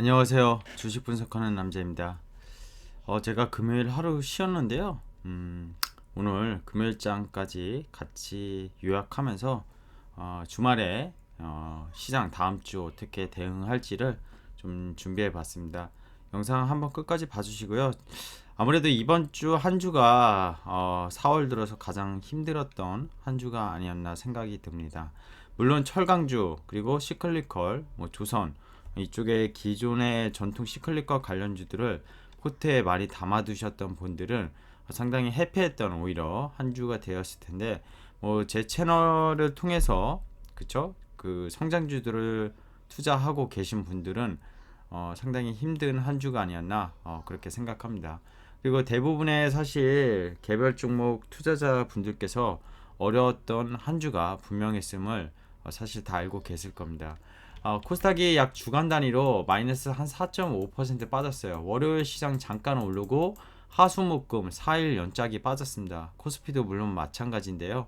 안녕하세요. 주식 분석하는 남자입니다. 제가 금요일 하루 쉬었는데요. 오늘 금요일장까지 같이 요약하면서 주말에 시장 다음 주 어떻게 대응할지를 좀 준비해 봤습니다. 영상 한번 끝까지 봐주시고요. 아무래도 이번 주 한 주가 4월 들어서 가장 힘들었던 한 주가 아니었나 생각이 듭니다. 물론 철강주 그리고 시클리컬, 조선 이쪽에 기존의 전통 시클리컬 관련주들을 포트에 많이 담아두셨던 분들은 상당히 해피했던 오히려 한 주가 되었을 텐데 제 채널을 통해서 그쵸? 그 성장주들을 투자하고 계신 분들은 상당히 힘든 한 주가 아니었나 그렇게 생각합니다. 그리고 대부분의 사실 개별 종목 투자자 분들께서 어려웠던 한 주가 분명했음을 사실 다 알고 계실 겁니다. 코스닥이 약 주간 단위로 마이너스 한 4.5% 빠졌어요. 월요일 시장 잠깐 오르고 하수목금 4일 연짝이 빠졌습니다. 코스피도 물론 마찬가지인데요.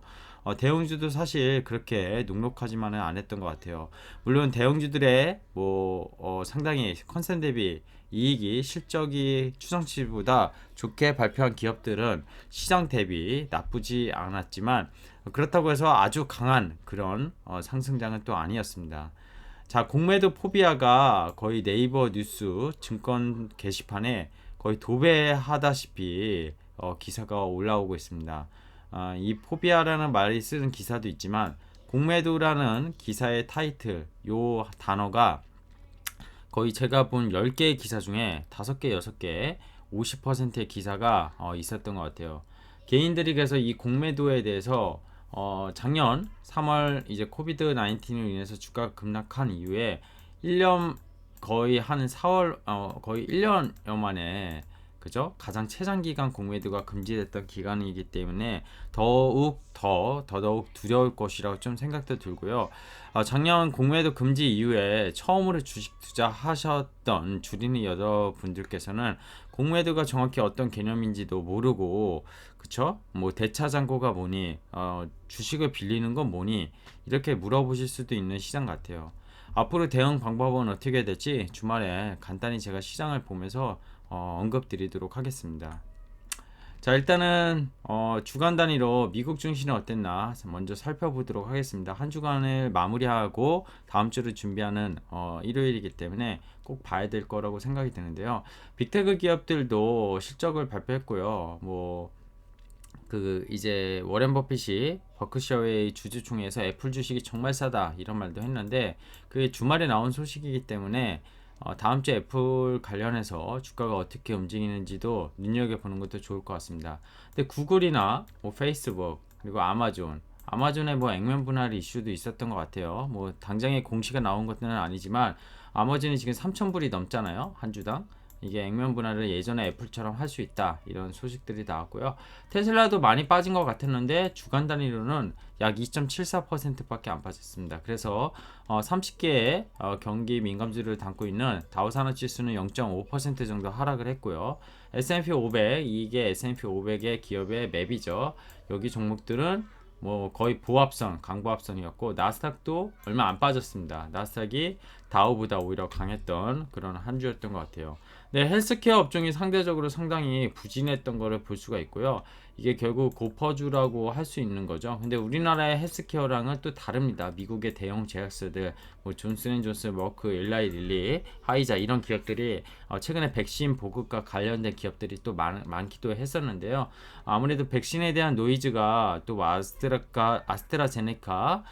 대형주도 사실 그렇게 눅눅하지만은 않았던 것 같아요. 물론 대형주들의 상당히 컨센 대비 이익이 실적이 추정치보다 좋게 발표한 기업들은 시장 대비 나쁘지 않았지만 그렇다고 해서 아주 강한 그런 상승장은 또 아니었습니다. 자, 공매도 포비아가 거의 네이버 뉴스 증권 게시판에 거의 도배하다시피 기사가 올라오고 있습니다. 이 포비아라는 말이 쓰는 기사도 있지만 공매도라는 기사의 타이틀 요 단어가 거의 제가 본 10개의 기사 중에 5개, 6개 50%의 기사가 있었던 것 같아요. 개인들이 그래서 이 공매도에 대해서 작년 3월 이제 코비드 19으로 인해서 주가가 급락한 이후에 1년 거의 한 4월 거의 1년여 만에 그죠? 가장 최장기간 공매도가 금지됐던 기간이기 때문에 더더욱 두려울 것이라고 좀 생각도 들고요. 작년 공매도 금지 이후에 처음으로 주식 투자하셨던 주린이 여러분들께서는 공매도가 정확히 어떤 개념인지도 모르고 그쵸? 대차장고가 뭐니 주식을 빌리는 건 뭐니 이렇게 물어보실 수도 있는 시장 같아요. 앞으로 대응 방법은 어떻게 될지 주말에 간단히 제가 시장을 보면서 언급드리도록 하겠습니다. 자, 일단은 주간 단위로 미국 증시는 어땠나 먼저 살펴보도록 하겠습니다. 한 주간을 마무리하고 다음 주를 준비하는 일요일이기 때문에 꼭 봐야 될 거라고 생각이 드는데요. 빅테크 기업들도 실적을 발표했고요. 이제 워렌 버핏이 버크셔의 주주총회에서 애플 주식이 정말 싸다 이런 말도 했는데 그게 주말에 나온 소식이기 때문에 다음 주 애플 관련해서 주가가 어떻게 움직이는지도 눈여겨보는 것도 좋을 것 같습니다. 근데 구글이나 페이스북 그리고 아마존의 액면 분할 이슈도 있었던 것 같아요. 당장에 공시가 나온 것들은 아니지만 아마존이 지금 3,000불이 넘잖아요. 한 주당. 이게 액면 분할을 예전에 애플처럼 할 수 있다 이런 소식들이 나왔고요. 테슬라도 많이 빠진 것 같았는데 주간 단위로는 약 2.74%밖에 안 빠졌습니다. 그래서 30개의 경기 민감주를 담고 있는 다우산업지수는 0.5% 정도 하락을 했고요. S&P 500 이게 S&P 500의 기업의 맵이죠. 여기 종목들은 거의 보합선, 강보합선이었고 나스닥도 얼마 안 빠졌습니다. 나스닥이 다우보다 오히려 강했던 그런 한 주였던 것 같아요. 네, 헬스케어 업종이 상대적으로 상당히 부진했던 것을 볼 수가 있고요. 이게 결국 고퍼주라고 할 수 있는 거죠. 근데 우리나라의 헬스케어랑은 또 다릅니다. 미국의 대형 제약사들, 존슨앤존슨, 머크, 일라이 릴리, 화이자 이런 기업들이 최근에 백신 보급과 관련된 기업들이 또 많기도 했었는데요. 아무래도 백신에 대한 노이즈가 또 아스트라제네카,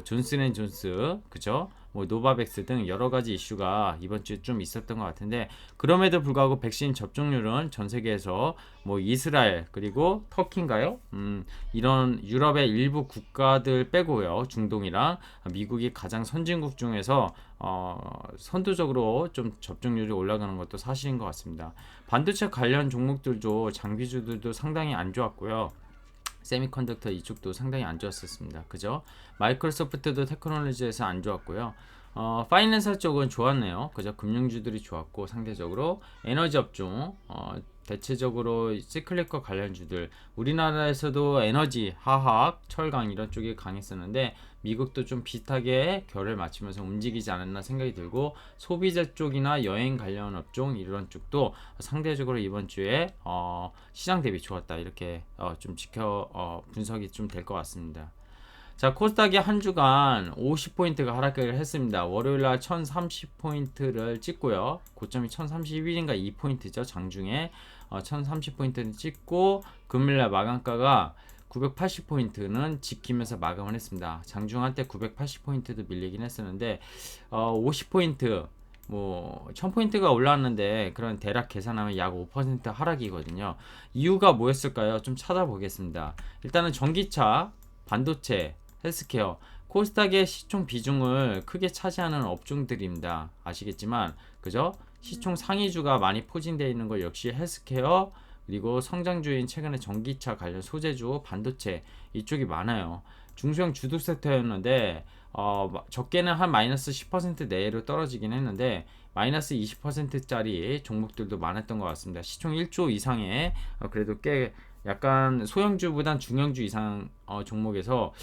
존슨앤존슨, 그죠? 노바백스 등 여러 가지 이슈가 이번 주에 좀 있었던 것 같은데 그럼에도 불구하고 백신 접종률은 전 세계에서 이스라엘 그리고 터키인가요? 이런 유럽의 일부 국가들 빼고요. 중동이랑 미국이 가장 선진국 중에서 선두적으로 좀 접종률이 올라가는 것도 사실인 것 같습니다. 반도체 관련 종목들도 장비주들도 상당히 안 좋았고요. 세미컨덕터 이쪽도 상당히 안 좋았었습니다. 그죠? 마이크로소프트도 테크놀로지에서 안 좋았고요. 파이낸셜 쪽은 좋았네요. 그죠? 금융주들이 좋았고 상대적으로 에너지 업종 대체적으로 시클릭과 관련주들 우리나라에서도 에너지, 화학, 철강 이런 쪽이 강했었는데 미국도 좀 비슷하게 결을 맞추면서 움직이지 않았나 생각이 들고, 소비자 쪽이나 여행 관련 업종 이런 쪽도 상대적으로 이번 주에 시장 대비 좋았다, 이렇게 좀 분석이 좀 될 것 같습니다. 자, 코스닥이 한 주간 50포인트가 하락을 했습니다. 월요일날 1030포인트를 찍고요. 고점이 1031인가 2포인트죠. 장중에 1030포인트를 찍고, 금요일날 마감가가 980포인트는 지키면서 마감을 했습니다. 장중 한때 980포인트도 밀리긴 했었는데 50포인트 뭐 1000포인트가 올라왔는데, 그런 대략 계산하면 약 5% 하락이거든요. 이유가 뭐였을까요? 좀 찾아보겠습니다. 일단은 전기차, 반도체, 헬스케어, 코스닥의 시총 비중을 크게 차지하는 업종들입니다. 아시겠지만, 그죠? 시총 상위주가 많이 포진되어 있는 것 역시 헬스케어, 그리고 성장주인 최근에 전기차 관련 소재주, 반도체 이쪽이 많아요. 중소형 주도 섹터였는데 적게는 한 마이너스 10% 내외로 떨어지긴 했는데, 마이너스 20%짜리 종목들도 많았던 것 같습니다. 시총 1조 이상의 그래도 꽤 약간 소형주보단 중형주 이상 종목에서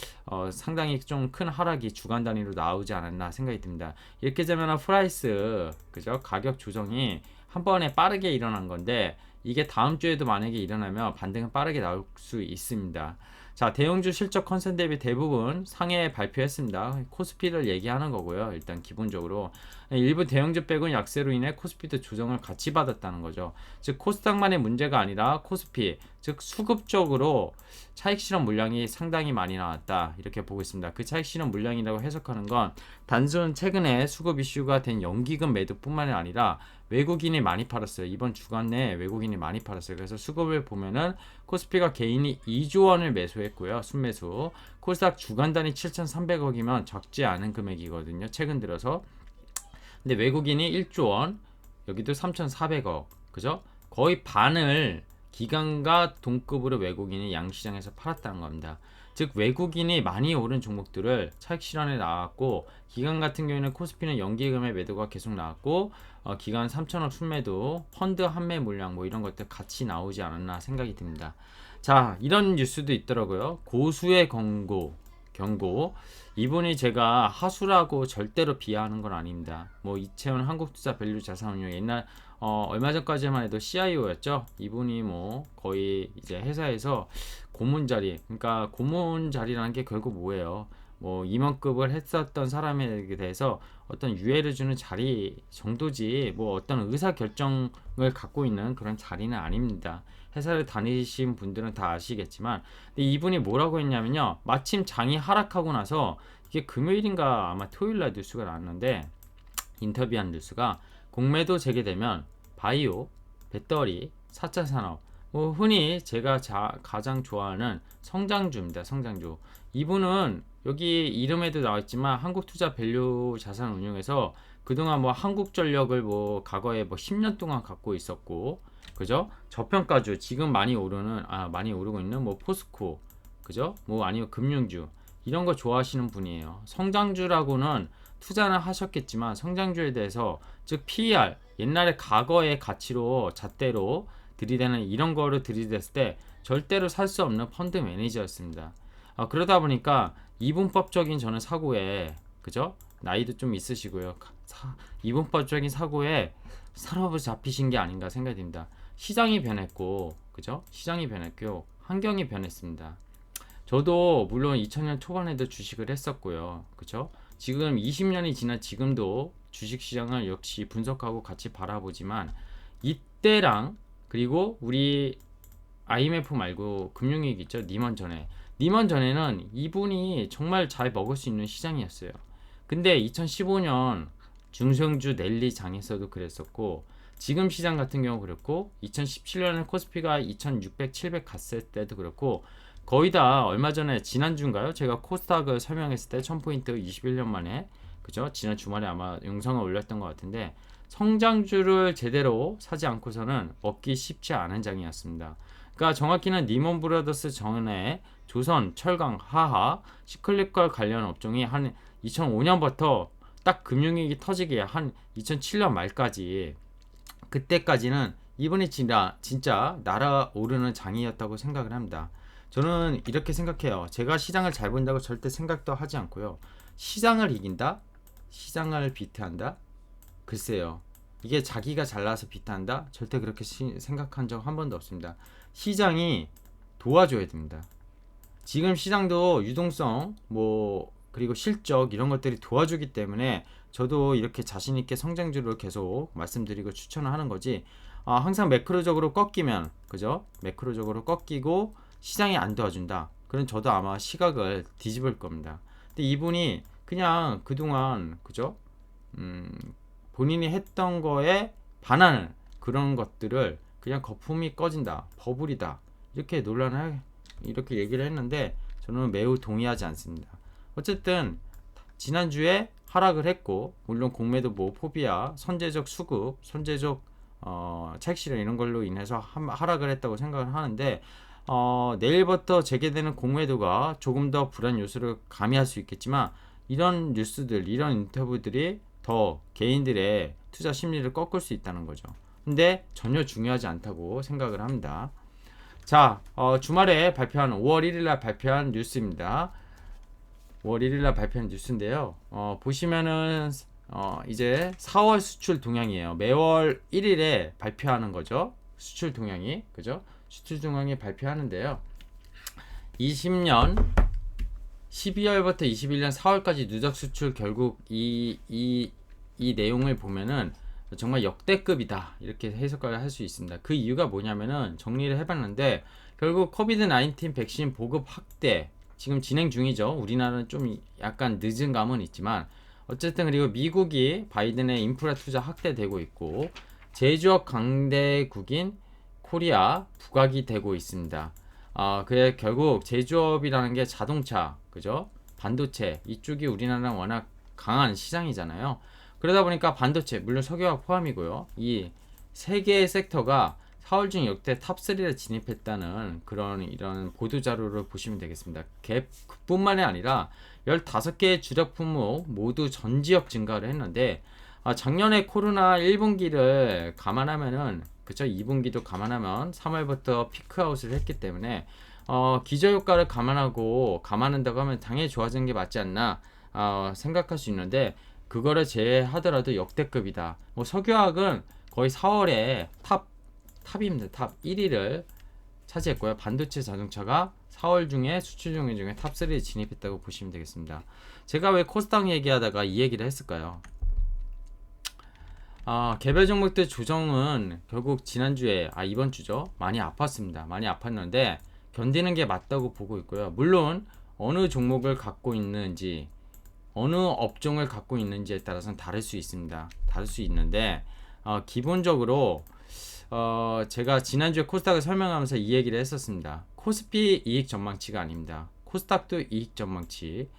상당히 좀 큰 하락이 주간 단위로 나오지 않았나 생각이 듭니다. 이렇게 되면 프라이스, 그죠? 가격 조정이 한 번에 빠르게 일어난 건데, 이게 다음 주에도 만약에 일어나면 반등은 빠르게 나올 수 있습니다. 자, 대형주 실적 컨센 대비 대부분 상해 발표했습니다. 코스피를 얘기하는 거고요. 일단 기본적으로 일부 대형주 빼고는 약세로 인해 코스피도 조정을 같이 받았다는 거죠. 즉 코스닥만의 문제가 아니라 코스피, 즉 수급적으로 차익 실현 물량이 상당히 많이 나왔다, 이렇게 보고 있습니다. 그 차익 실현 물량이라고 해석하는 건 단순 최근에 수급 이슈가 된 연기금 매도뿐만이 아니라 외국인이 많이 팔았어요. 이번 주간 내에 외국인이 많이 팔았어요. 그래서 수급을 보면은 코스피가 개인이 2조 원을 매수했고요. 순매수. 코스닥 주간 단위 7,300억이면 적지 않은 금액이거든요. 최근 들어서. 근데 외국인이 1조 원, 여기도 3,400억. 그죠? 거의 반을 기관과 동급으로 외국인이 양시장에서 팔았다는 겁니다. 즉 외국인이 많이 오른 종목들을 차익 실현에 나왔고, 기관 같은 경우에는 코스피는 연기금의 매도가 계속 나왔고, 기관 3천억 순매도, 펀드 환매 물량 뭐 이런 것들 같이 나오지 않았나 생각이 듭니다. 자, 이런 뉴스도 있더라고요. 고수의 경고. 이분이 제가 하수라고 절대로 비하하는 건 아닙니다. 뭐 이채원 한국투자 밸류 자산운용, 옛날 얼마 전까지만 해도 CIO였죠. 이분이 뭐 거의 이제 회사에서 고문 자리, 그러니까 고문 자리라는 게 결국 뭐예요? 뭐 임원급을 했었던 사람에 대해서 어떤 유예를 주는 자리 정도지, 뭐 어떤 의사 결정을 갖고 있는 그런 자리는 아닙니다. 회사를 다니신 분들은 다 아시겠지만, 근데 이분이 뭐라고 했냐면요, 마침 장이 하락하고 나서, 이게 금요일인가 아마 토요일날 뉴스가 나왔는데, 인터뷰한 뉴스가, 공매도 재개되면 바이오, 배터리, 4차 산업, 뭐 흔히 제가 가장 좋아하는 성장주입니다. 성장주. 이분은 여기 이름에도 나왔지만 한국투자 밸류 자산운용에서 그동안 뭐 한국전력을 뭐 과거에 뭐 10년 동안 갖고 있었고, 그죠? 저평가주, 지금 많이 오르고 있는 뭐 포스코, 그죠? 뭐 아니면 금융주, 이런 거 좋아하시는 분이에요. 성장주라고는 투자는 하셨겠지만, 성장주에 대해서 즉 PER, 옛날에 과거의 가치로 잣대로 들이대는 이런 거를 들이댔을 때 절대로 살 수 없는 펀드 매니저였습니다. 그러다 보니까 이분법적인 저는 사고에, 그죠? 나이도 좀 있으시고요. 이분법적인 사고에 사로잡혀 잡히신 게 아닌가 생각이 듭니다. 시장이 변했고, 그죠? 시장이 변했고, 환경이 변했습니다. 저도 물론 2000년 초반에도 주식을 했었고요. 그죠? 지금 20년이 지난 지금도 주식시장을 역시 분석하고 같이 바라보지만, 이때랑 그리고 우리 IMF 말고 금융위기 있죠. 리먼 전에는 이분이 정말 잘 먹을 수 있는 시장이었어요. 근데 2015년 중소형주 랠리 장에서도 그랬었고, 지금 시장 같은 경우 그렇고, 2017년에 코스피가 2600, 700 갔을 때도 그렇고, 거의 다 얼마 전에 지난주인가요? 제가 코스닥을 설명했을 때 1000포인트 21년 만에, 그죠? 지난 주말에 아마 영상을 올렸던 것 같은데, 성장주를 제대로 사지 않고서는 얻기 쉽지 않은 장이었습니다. 그러니까 정확히는 리먼 브라더스 전에 조선, 철강, 하하, 시클리컬 관련 업종이 한 2005년부터 딱 금융위기 터지게 한 2007년 말까지, 그때까지는 이분이 진짜 날아오르는 장이었다고 생각을 합니다. 저는 이렇게 생각해요. 제가 시장을 잘 본다고 절대 생각도 하지 않고요. 시장을 이긴다? 시장을 비트한다? 글쎄요. 이게 자기가 잘나서 비트한다? 절대 그렇게 생각한 적 한 번도 없습니다. 시장이 도와줘야 됩니다. 지금 시장도 유동성, 그리고 실적 이런 것들이 도와주기 때문에 저도 이렇게 자신있게 성장주를 계속 말씀드리고 추천을 하는 거지. 항상 매크로적으로 꺾이면, 그죠? 매크로적으로 꺾이고 시장이 안 도와준다. 그럼 저도 아마 시각을 뒤집을 겁니다. 근데 이분이 그냥 그동안, 그죠? 본인이 했던 거에 반하는 그런 것들을 그냥 거품이 꺼진다, 버블이다, 이렇게 논란을 이렇게 얘기를 했는데 저는 매우 동의하지 않습니다. 어쨌든 지난주에 하락을 했고, 물론 공매도 포비아, 선제적 수급, 선제적 차익 실현 이런 걸로 인해서 하락을 했다고 생각을 하는데, 내일부터 재개되는 공매도가 조금 더 불안 요소를 가미할 수 있겠지만, 이런 뉴스들, 이런 인터뷰들이 더 개인들의 투자 심리를 꺾을 수 있다는 거죠. 근데 전혀 중요하지 않다고 생각을 합니다. 자, 주말에 발표한 5월 1일날 발표한 뉴스입니다. 5월 1일날 발표한 뉴스인데요. 보시면은 이제 4월 수출 동향이에요. 매월 1일에 발표하는 거죠. 수출 동향이, 그죠? 수출 동향이 발표하는데요. 20년 12월부터 21년 4월까지 누적 수출, 결국 이 내용을 보면은 정말 역대급이다, 이렇게 해석을 할 수 있습니다. 그 이유가 뭐냐면은 정리를 해봤는데, 결국 코비드 19 백신 보급 확대 지금 진행 중이죠. 우리나라는 좀 약간 늦은 감은 있지만 어쨌든, 그리고 미국이 바이든의 인프라 투자 확대되고 있고, 제조업 강대국인 코리아 부각이 되고 있습니다. 그래 결국 제조업이라는 게 자동차, 그죠? 반도체 이쪽이 우리나라는 워낙 강한 시장이잖아요. 그러다 보니까 반도체, 물론 석유화학 포함이고요. 이 세 개의 섹터가 4월 중 역대 탑3를 진입했다는 이런 보도 자료를 보시면 되겠습니다. 그뿐만이 아니라 15개의 주력 품목 모두 전 지역 증가를 했는데, 작년에 코로나 1분기를 감안하면은, 그쵸, 2분기도 감안하면 3월부터 피크아웃을 했기 때문에 기저효과를 감안한다고 하면 당연히 좋아지는 게 맞지 않나 생각할 수 있는데, 그거를 제외하더라도 역대급이다. 석유화학은 거의 4월에 탑입니다. 탑 1위를 차지했고요. 반도체 자동차가 4월 중에 수출 중에 탑 3에 진입했다고 보시면 되겠습니다. 제가 왜 코스닥 얘기하다가 이 얘기를 했을까요? 개별 종목들 조정은 결국 지난주에, 이번 주죠, 많이 아팠습니다. 많이 아팠는데 견디는 게 맞다고 보고 있고요. 물론 어느 종목을 갖고 있는지, 어느 업종을 갖고 있는지에 따라서는 다를 수 있습니다. 다를 수 있는데, 기본적으로 제가 지난주에 코스닥을 설명하면서 이 얘기를 했었습니다. 코스피 이익 전망치가 아닙니다. 코스닥도 이익 전망치.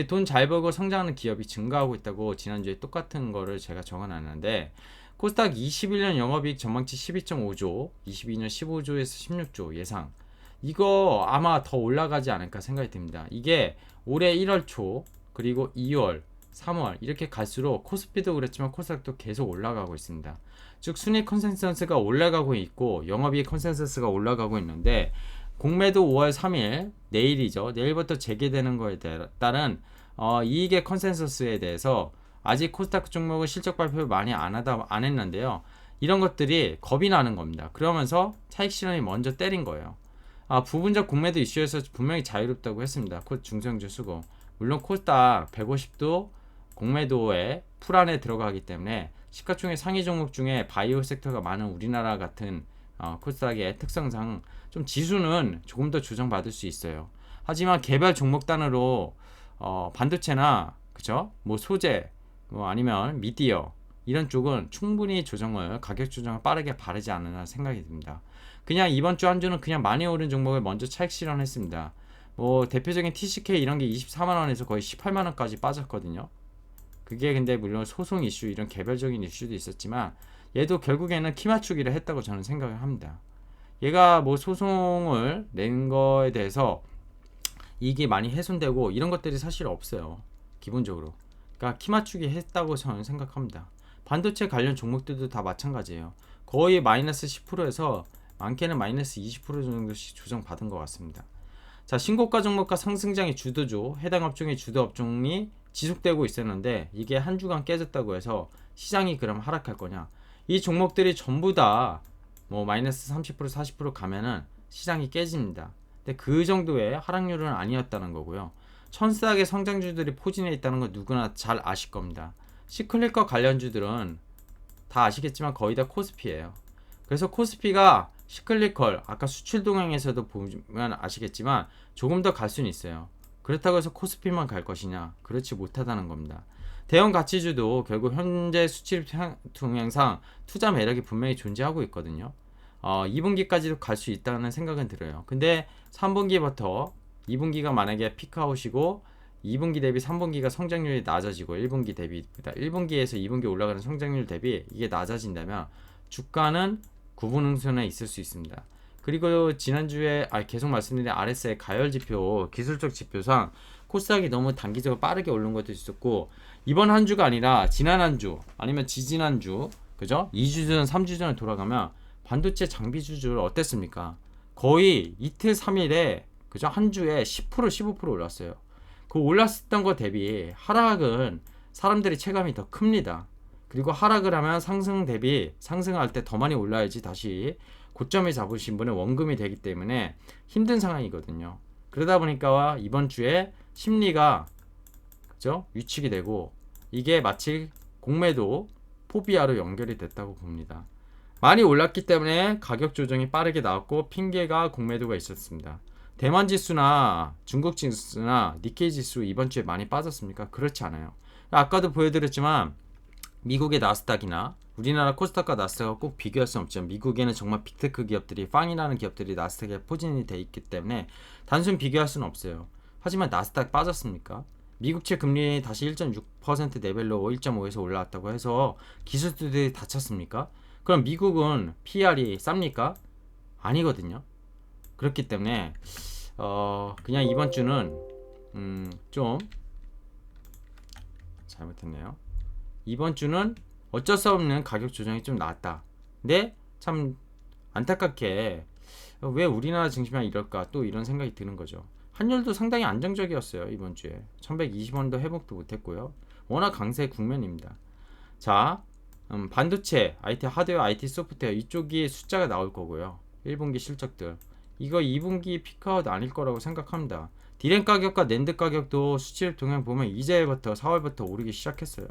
돈 잘 벌고 성장하는 기업이 증가하고 있다고 지난주에 똑같은 거를 제가 적어놨는데, 코스닥 21년 영업이익 전망치 12.5조, 22년 15조에서 16조 예상. 이거 아마 더 올라가지 않을까 생각이 듭니다. 이게 올해 1월 초, 그리고 2월, 3월 이렇게 갈수록 코스피도 그렇지만 코스닥도 계속 올라가고 있습니다. 즉 순위 컨센서스가 올라가고 있고 영업이익 컨센서스가 올라가고 있는데, 공매도 5월 3일 내일이죠. 내일부터 재개되는 거에 따른 이익의 컨센서스에 대해서 아직 코스닥 종목은 실적 발표를 많이 안 했는데요. 이런 것들이 겁이 나는 겁니다. 그러면서 차익 실현이 먼저 때린 거예요. 부분적 공매도 이슈에서 분명히 자유롭다고 했습니다. 중성주 수급. 물론 코스닥 150도 공매도에 풀 안에 들어가기 때문에 시가총액 상위 종목 중에 바이오 섹터가 많은 우리나라 같은 코스닥의 특성상 좀 지수는 조금 더 조정받을 수 있어요. 하지만 개별 종목 단으로 반도체나, 그쵸? 소재, 아니면 미디어 이런 쪽은 충분히 가격 조정을 빠르게 바르지 않나 생각이 듭니다. 그냥 이번 주 한 주는 그냥 많이 오른 종목을 먼저 차익 실현했습니다. 대표적인 TCK 이런 게 24만원에서 거의 18만원까지 빠졌거든요. 그게 근데 물론 소송 이슈, 이런 개별적인 이슈도 있었지만 얘도 결국에는 키 맞추기를 했다고 저는 생각을 합니다. 얘가 소송을 낸 거에 대해서 이익이 많이 훼손되고 이런 것들이 사실 없어요. 기본적으로. 그러니까 키 맞추기 했다고 저는 생각합니다. 반도체 관련 종목들도 다 마찬가지예요. 거의 마이너스 10%에서 많게는 마이너스 20% 정도씩 조정받은 것 같습니다. 자, 신고가 종목과 상승장의 주도주, 해당 업종의 주도 업종이 지속되고 있었는데 이게 한 주간 깨졌다고 해서 시장이 그럼 하락할 거냐? 이 종목들이 전부 다 뭐 마이너스 30% 40% 가면은 시장이 깨집니다. 근데 그 정도의 하락률은 아니었다는 거고요. 천스닥의 성장주들이 포진해 있다는 건 누구나 잘 아실 겁니다. 시클리커 관련주들은 다 아시겠지만 거의 다 코스피예요. 그래서 코스피가 시클리컬, 아까 수출 동향에서도 보면 아시겠지만 조금 더 갈 수는 있어요. 그렇다고 해서 코스피만 갈 것이냐? 그렇지 못하다는 겁니다. 대형 가치주도 결국 현재 수출 동향상 투자 매력이 분명히 존재하고 있거든요. 2분기까지도 갈 수 있다는 생각은 들어요. 근데 3분기부터 2분기가 만약에 피크아웃이고 2분기 대비 3분기가 성장률이 낮아지고 1분기 대비보다 1분기에서 2분기 올라가는 성장률 대비 이게 낮아진다면 주가는 구분응선에 있을 수 있습니다. 그리고 지난주에 계속 말씀드린 RSI 가열 지표 기술적 지표상 코스닥이 너무 단기적으로 빠르게 오른 것도 있었고 이번 한 주가 아니라 지난 한 주 아니면 지지난 주 그죠? 2주 전 3주 전에 돌아가면 반도체 장비 주줄 어땠습니까? 거의 이틀 3일에 그죠? 한 주에 10% 15% 올랐어요. 그 올랐었던 거 대비 하락은 사람들이 체감이 더 큽니다. 그리고 하락을 하면 상승 대비 상승할 때 더 많이 올라야지 다시 고점에 잡으신 분은 원금이 되기 때문에 힘든 상황이거든요. 그러다 보니까 이번 주에 심리가 그죠? 위축이 되고 이게 마치 공매도 포비아로 연결이 됐다고 봅니다. 많이 올랐기 때문에 가격 조정이 빠르게 나왔고 핑계가 공매도가 있었습니다. 대만 지수나 중국 지수나 니케이 지수 이번 주에 많이 빠졌습니까? 그렇지 않아요. 아까도 보여드렸지만 미국의 나스닥이나 우리나라 코스닥과 나스닥과 꼭 비교할 수 없죠. 미국에는 정말 빅테크 기업들이 빵이라는 기업들이 나스닥에 포진이 돼 있기 때문에 단순 비교할 수는 없어요. 하지만 나스닥 빠졌습니까? 미국채 금리 다시 1.6% 레벨로 1.5에서 올라왔다고 해서 기술주들이 다쳤습니까? 그럼 미국은 PR이 쌉니까? 아니거든요. 그렇기 때문에 그냥 이번 주는 좀 잘못했네요. 이번 주는 어쩔 수 없는 가격 조정이 좀 나왔다. 근데 참 안타깝게 왜 우리나라 증시만 이럴까 또 이런 생각이 드는 거죠. 환율도 상당히 안정적이었어요. 이번 주에 1120원도 회복도 못했고요. 워낙 강세 국면입니다. 자, 반도체, IT 하드웨어, IT 소프트웨어 이쪽이 숫자가 나올 거고요. 1분기 실적들 이거 2분기 피크아웃 아닐 거라고 생각합니다. 디램 가격과 낸드 가격도 수치를 통해 보면 이제부터 4월부터 오르기 시작했어요.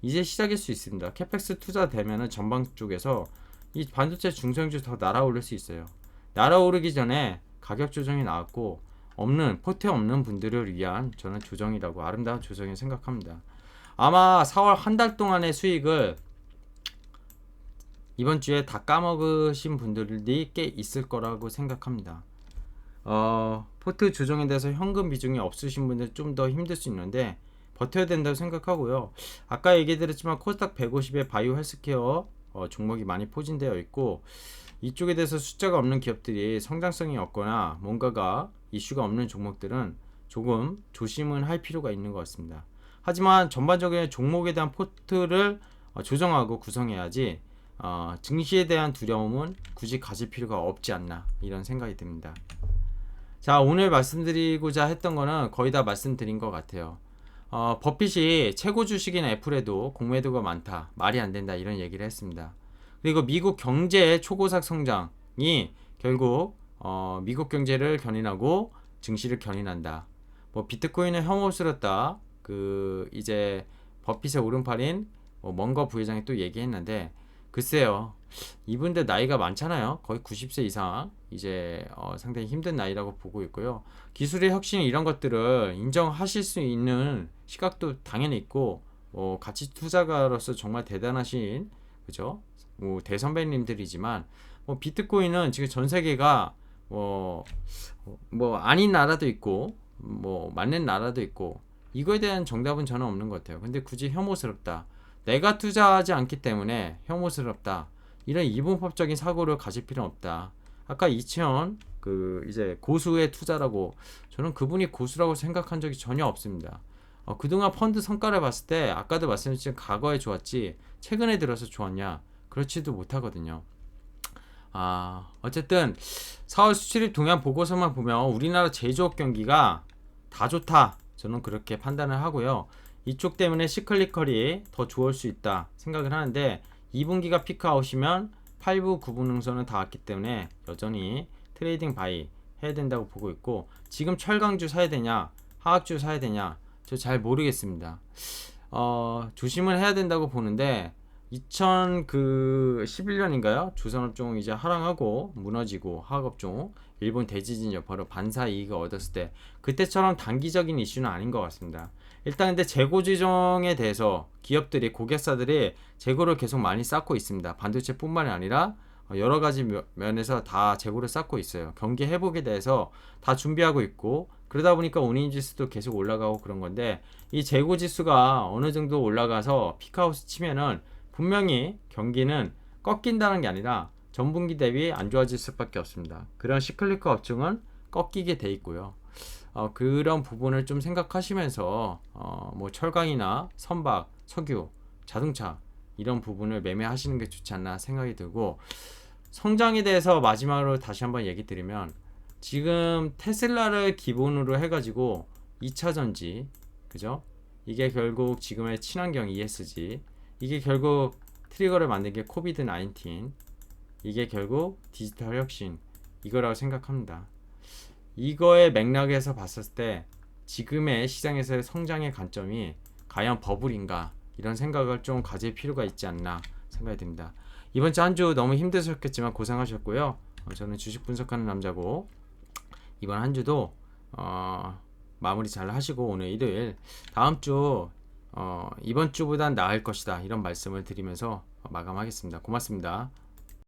이제 시작일 수 있습니다. 캐펙스 투자 되면은 전방 쪽에서 이 반도체 중성주 더 날아오를 수 있어요. 날아오르기 전에 가격 조정이 나왔고 포트에 없는 분들을 위한 저는 조정이라고 아름다운 조정이 생각합니다. 아마 4월 한 달 동안의 수익을 이번 주에 다 까먹으신 분들이 꽤 있을 거라고 생각합니다. 포트 조정에 대해서 현금 비중이 없으신 분들 좀 더 힘들 수 있는데 버텨야 된다고 생각하고요. 아까 얘기 드렸지만 코스닥 150에 바이오 헬스케어 종목이 많이 포진되어 있고 이쪽에 대해서 숫자가 없는 기업들이 성장성이 없거나 뭔가가 이슈가 없는 종목들은 조금 조심은 할 필요가 있는 것 같습니다. 하지만 전반적인 종목에 대한 포트를 조정하고 구성해야지 증시에 대한 두려움은 굳이 가질 필요가 없지 않나 이런 생각이 듭니다. 자, 오늘 말씀드리고자 했던 거는 거의 다 말씀드린 것 같아요. 버핏이 최고 주식인 애플에도 공매도가 많다, 말이 안 된다 이런 얘기를 했습니다. 그리고 미국 경제의 초고작 성장이 결국 미국 경제를 견인하고 증시를 견인한다. 뭐 비트코인은 혐오스럽다. 이제 버핏의 오른팔인 먼거 부회장이 또 얘기했는데 글쎄요. 이분들 나이가 많잖아요. 거의 90세 이상 이제 상당히 힘든 나이라고 보고 있고요. 기술의 혁신 이런 것들을 인정하실 수 있는 시각도 당연히 있고 가치 투자가로서 정말 대단하신 그죠? 대선배님들이지만 비트코인은 지금 전 세계가 아닌 나라도 있고 맞는 나라도 있고 이거에 대한 정답은 저는 없는 것 같아요. 근데 굳이 혐오스럽다. 내가 투자하지 않기 때문에 혐오스럽다. 이런 이분법적인 사고를 가질 필요는 없다. 아까 이채원 이제 고수의 투자라고 저는 그분이 고수라고 생각한 적이 전혀 없습니다. 그동안 펀드 성과를 봤을 때 아까도 말씀드렸지만 과거에 좋았지 최근에 들어서 좋았냐? 그렇지도 못하거든요. 어쨌든 4월 수출입 동향 보고서만 보면 우리나라 제조업 경기가 다 좋다. 저는 그렇게 판단을 하고요. 이쪽 때문에 시클리컬이 더 좋을 수 있다 생각을 하는데 2분기가 피크아웃이면 8부, 9부 능선은 다 왔기 때문에 여전히 트레이딩 바이 해야 된다고 보고 있고 지금 철강주 사야 되냐, 화학주 사야 되냐 저 잘 모르겠습니다. 조심을 해야 된다고 보는데 2011년인가요? 조선업종 이제 하락하고 무너지고 화학업종 일본 대지진 여파로 반사 이익을 얻었을 때 그때처럼 단기적인 이슈는 아닌 것 같습니다. 일단 근데 재고 지정에 대해서 기업들이 고객사들이 재고를 계속 많이 쌓고 있습니다. 반도체뿐만이 아니라 여러 가지 면에서 다 재고를 쌓고 있어요. 경기 회복에 대해서 다 준비하고 있고 그러다 보니까 운임 지수도 계속 올라가고 그런 건데 이 재고 지수가 어느 정도 올라가서 피크아웃 치면은 분명히 경기는 꺾인다는 게 아니라 전분기 대비 안 좋아질 수밖에 없습니다. 그런 시클리컬 업종은 꺾이게 돼 있고요. 그런 부분을 좀 생각하시면서 뭐 철강이나 선박, 석유, 자동차 이런 부분을 매매하시는 게 좋지 않나 생각이 들고 성장에 대해서 마지막으로 다시 한번 얘기 드리면 지금 테슬라를 기본으로 해가지고 2차전지 그죠? 이게 결국 지금의 친환경 ESG 이게 결국 트리거를 만든 게 코비드 19 이게 결국 디지털 혁신 이거라고 생각합니다. 이거의 맥락에서 봤을 때 지금의 시장에서의 성장의 관점이 과연 버블인가 이런 생각을 좀 가질 필요가 있지 않나 생각이 듭니다. 이번 주 한 주 너무 힘드셨겠지만 고생하셨고요. 저는 주식 분석하는 남자고 이번 한 주도 마무리 잘 하시고 오늘 일요일 다음 주 이번 주보단 나을 것이다 이런 말씀을 드리면서 마감하겠습니다. 고맙습니다.